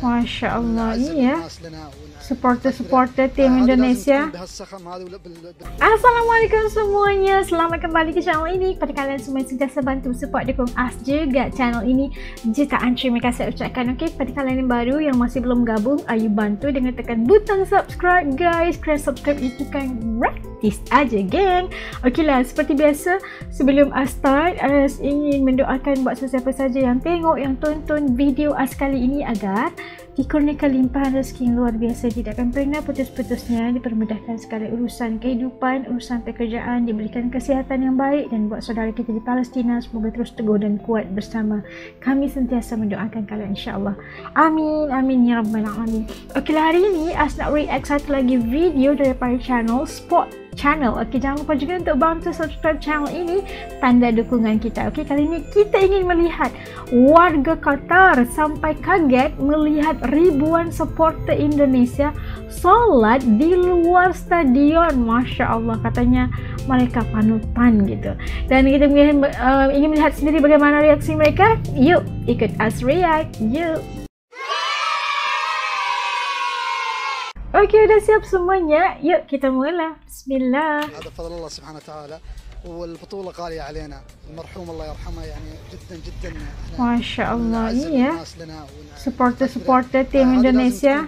Masya Allah, ini ya supporter tim Indonesia. Assalamualaikum semuanya, selamat kembali ke channel ini. Kepada kalian semua yang sentiasa bantu support dukung us juga channel ini, jutaan terima kasih ucapkan. Okey, kepada kalian yang baru yang masih belum gabung, ayo bantu dengan tekan butang subscribe guys. Kerana subscribe itu kan gratis aja geng. Okeylah, seperti biasa sebelum us start, us ingin mendoakan buat sesiapa saja yang tengok, yang tonton video us kali ini agar dikurniakan limpahan rezeki yang luar biasa, tidak akan pernah putus-putusnya, dipermudahkan segala urusan kehidupan, urusan pekerjaan, diberikan kesihatan yang baik, dan buat saudara kita di Palestina semoga terus teguh dan kuat bersama. Kami sentiasa mendoakan kalian insya-Allah. Amin amin ya rabbal alamin. Okeylah, hari ini As nak react satu lagi video daripada channel Sport Channel. Okey, jangan lupa juga untuk bantu subscribe channel ini, tanda dukungan kita. Okey, kali ini kita ingin melihat warga Qatar sampai kaget melihat ribuan supporter Indonesia solat di luar stadion. Masya Allah, katanya mereka panutan gitu. Dan kita ingin melihat sendiri bagaimana reaksi mereka. Yuk ikut us react, yuk. Okey, udah siap semuanya. Yuk kita mula. Bismillah. هذا فضل الله سبحانه وتعالى والبطولة غالية علينا. المرحوم الله يرحمه يعني جدا جدا. Masya Allah, ini ya supporter tim Indonesia.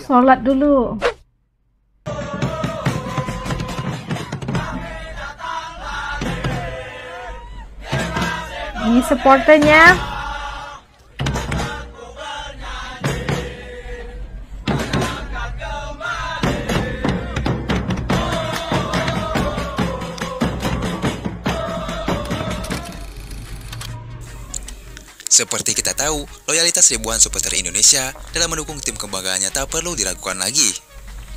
Salat dulu. Ini supporternya. Seperti kita tahu, loyalitas ribuan supporter Indonesia dalam mendukung tim kebanggaannya tak perlu diragukan lagi.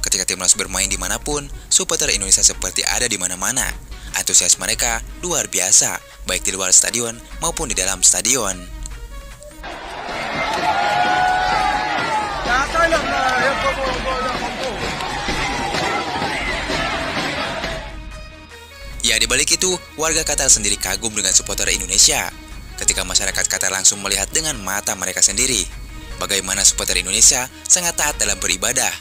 Ketika timnas bermain dimanapun, supporter Indonesia seperti ada di mana-mana. Antusias mereka luar biasa, baik di luar stadion maupun di dalam stadion. Ya, di balik itu, warga Qatar sendiri kagum dengan supporter Indonesia. Ketika masyarakat Qatar langsung melihat dengan mata mereka sendiri bagaimana supporter Indonesia sangat taat dalam beribadah.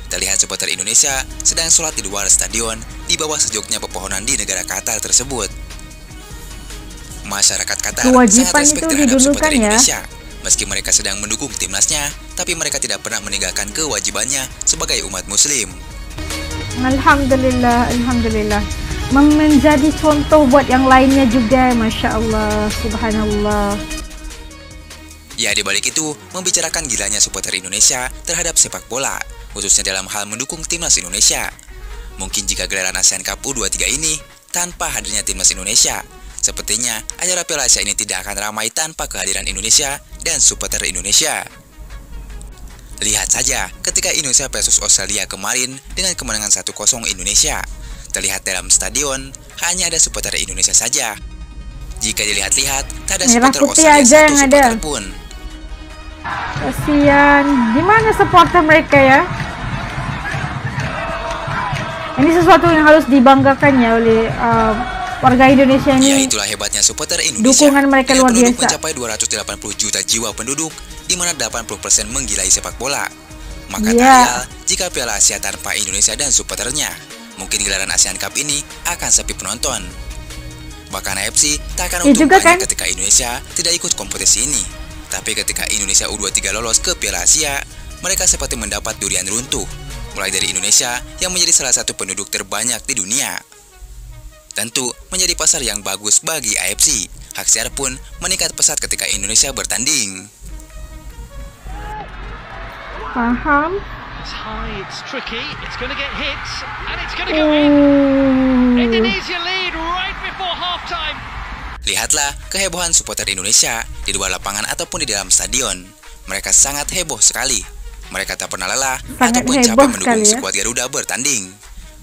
Terlihat supporter Indonesia sedang sholat di luar stadion di bawah sejuknya pepohonan di negara Qatar tersebut. Masyarakat Qatar sangat respek terhadap supporter Indonesia. Meski mereka sedang mendukung timnasnya, tapi mereka tidak pernah meninggalkan kewajibannya sebagai umat muslim. Alhamdulillah, alhamdulillah. Menjadi contoh buat yang lainnya juga. Masya Allah, subhanallah. Ya, di balik itu membicarakan gilanya supporter Indonesia terhadap sepak bola, khususnya dalam hal mendukung timnas Indonesia. Mungkin jika gelaran ASEAN Cup U23 ini tanpa hadirnya timnas Indonesia, sepertinya acara Piala Asia ini tidak akan ramai tanpa kehadiran Indonesia dan supporter Indonesia. Lihat saja ketika Indonesia versus Australia kemarin dengan kemenangan 1-0 Indonesia. Terlihat dalam stadion hanya ada supporter Indonesia saja. Jika dilihat-lihat, tak ada supporter Australia satu supporter pun. Kasian, di mana supporter mereka ya? Ini sesuatu yang harus dibanggakan ya oleh warga Indonesia ini. Ya, itulah hebatnya supporter Indonesia. Dukungan mereka luar biasa. Mencapai 280 juta jiwa penduduk, di mana 80% menggilai sepak bola. Maka tak ayal jika Piala Asia tanpa Indonesia dan supporternya. Mungkin gelaran ASEAN Cup ini akan sepi penonton. Bahkan AFC tak akan untung banyak ketika Indonesia tidak ikut kompetisi ini. Tapi ketika Indonesia U23 lolos ke Piala Asia, mereka seperti mendapat durian runtuh. Mulai dari Indonesia yang menjadi salah satu penduduk terbanyak di dunia. Tentu menjadi pasar yang bagus bagi AFC. Hak siar pun meningkat pesat ketika Indonesia bertanding. Paham? It's high, it's tricky, it's going to get hit, and it's going to go in. Indonesia lead right before halftime. Lihatlah kehebohan supporter Indonesia di luar lapangan ataupun di dalam stadion. Mereka sangat heboh sekali. Mereka tak pernah lelah ataupun capek mendukung skuad Garuda bertanding.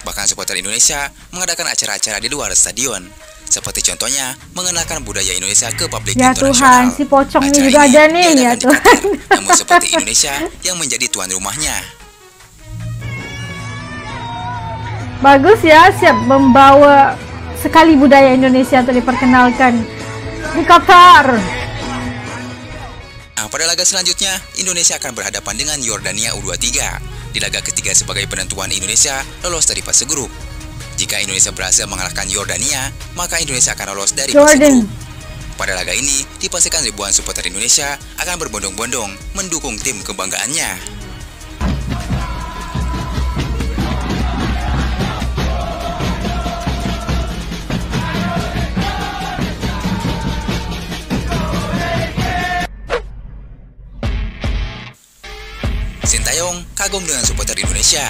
Bahkan supporter Indonesia mengadakan acara-acara di luar stadion. Seperti contohnya mengenalkan budaya Indonesia ke publik internasional. Tuhan, si pocong ini juga ada nih ya Tuhan. Namun seperti Indonesia yang menjadi tuan rumahnya. Bagus ya, siap membawa sekali budaya Indonesia untuk diperkenalkan di Qatar. Nah, pada laga selanjutnya, Indonesia akan berhadapan dengan Yordania U23. Di laga ketiga sebagai penentuan Indonesia lolos dari fase grup. Jika Indonesia berhasil mengalahkan Yordania, maka Indonesia akan lolos dari fase grup. Pada laga ini, dipastikan ribuan supporter Indonesia akan berbondong-bondong mendukung tim kebanggaannya. Sintayong kagum dengan supporter Indonesia.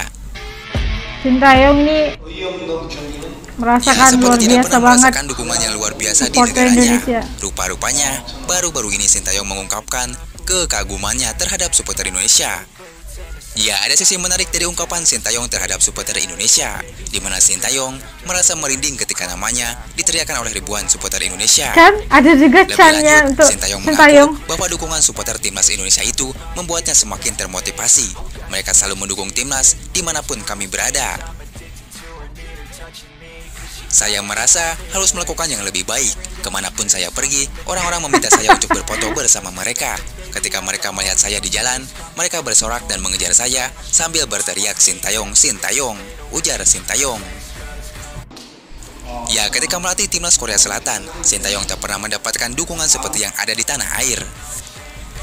Sintayong ini merasakan luar biasa banget merasakan dukungan yang luar biasa di negaranya. Rupa-rupanya, baru-baru ini Sintayong mengungkapkan kekagumannya terhadap supporter Indonesia. Ya, ada sisi menarik dari ungkapan Sintayong terhadap supporter Indonesia, di mana Sintayong merasa merinding ketika namanya diteriakan oleh ribuan supporter Indonesia. Kan ada juga chantnya untuk Sintayong mengaku bahwa dukungan supporter timnas Indonesia itu membuatnya semakin termotivasi. Mereka selalu mendukung timnas dimanapun kami berada. Saya merasa harus melakukan yang lebih baik. Kemanapun saya pergi, orang-orang meminta saya untuk berfoto bersama mereka. Ketika mereka melihat saya di jalan, mereka bersorak dan mengejar saya sambil berteriak Sintayong, Sintayong, ujar Sintayong. Ya, ketika melatih timnas Korea Selatan, Sintayong tak pernah mendapatkan dukungan seperti yang ada di tanah air.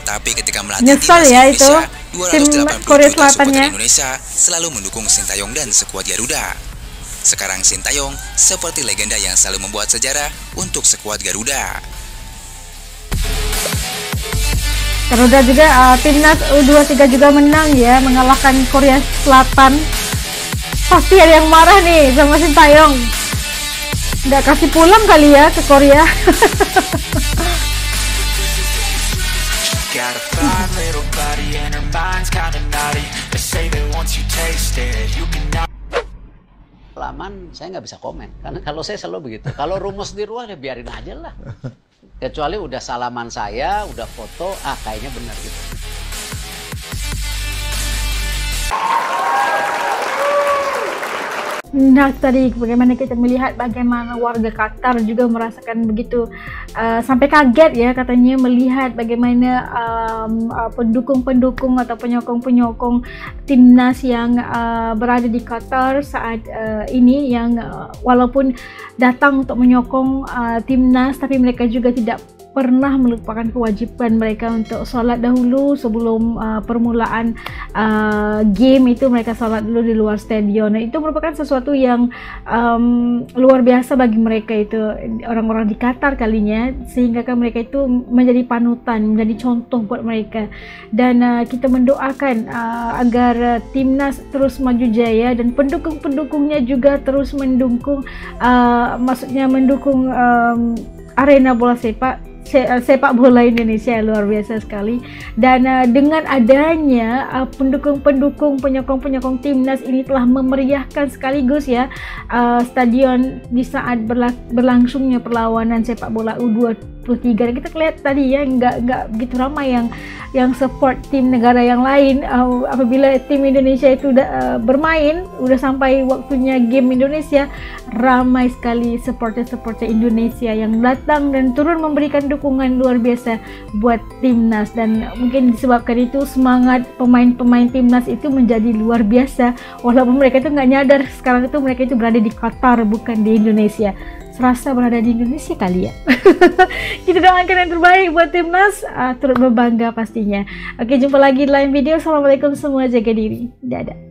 Tapi ketika melatih timnas Indonesia, 280 juta supporter Indonesia selalu mendukung Sintayong dan skuad Garuda. Sekarang Sintayong seperti legenda yang selalu membuat sejarah untuk skuad Garuda. Garuda juga timnas U23 juga menang ya, mengalahkan Korea Selatan. Pasti ada yang marah nih sama Sintayong. Nggak kasih pulang kali ya ke Korea. Laman saya nggak bisa komen karena kalau saya selalu begitu. Kalau rumus di luar ya biarin aja lah. Kecuali udah salaman saya, udah foto, kayaknya benar gitu. Nah, tadi bagaimana kita melihat bagaimana warga Qatar juga merasakan begitu sampai kaget ya katanya melihat bagaimana pendukung-pendukung atau penyokong-penyokong timnas yang berada di Qatar saat ini yang walaupun datang untuk menyokong timnas tapi mereka juga tidak pernah melupakan kewajiban mereka untuk sholat dahulu sebelum permulaan game itu. Mereka sholat dulu di luar stadion. Nah, itu merupakan sesuatu yang luar biasa bagi mereka itu orang-orang di Qatar kalinya, sehingga kan mereka itu menjadi panutan, menjadi contoh buat mereka. Dan kita mendoakan agar timnas terus maju jaya dan pendukung-pendukungnya juga terus mendukung maksudnya mendukung arena bola sepak bola Indonesia. Luar biasa sekali. Dan dengan adanya pendukung-pendukung penyokong-penyokong timnas ini telah memeriahkan sekaligus ya stadion di saat berlangsungnya perlawanan sepak bola U23. Dan kita lihat tadi ya nggak begitu ramai yang support tim negara yang lain. Apabila tim Indonesia itu udah bermain, udah sampai waktunya game Indonesia, ramai sekali supporter-supporter Indonesia yang datang dan turun memberikan dukungan luar biasa buat timnas. Dan mungkin disebabkan itu semangat pemain-pemain timnas itu menjadi luar biasa, walaupun mereka itu nggak nyadar sekarang itu mereka itu berada di Qatar bukan di Indonesia. Serasa berada di Indonesia kali ya. Kita doakan yang terbaik buat timnas, turut berbangga pastinya. Oke, jumpa lagi di lain video. Assalamualaikum semua, jaga diri, dadah.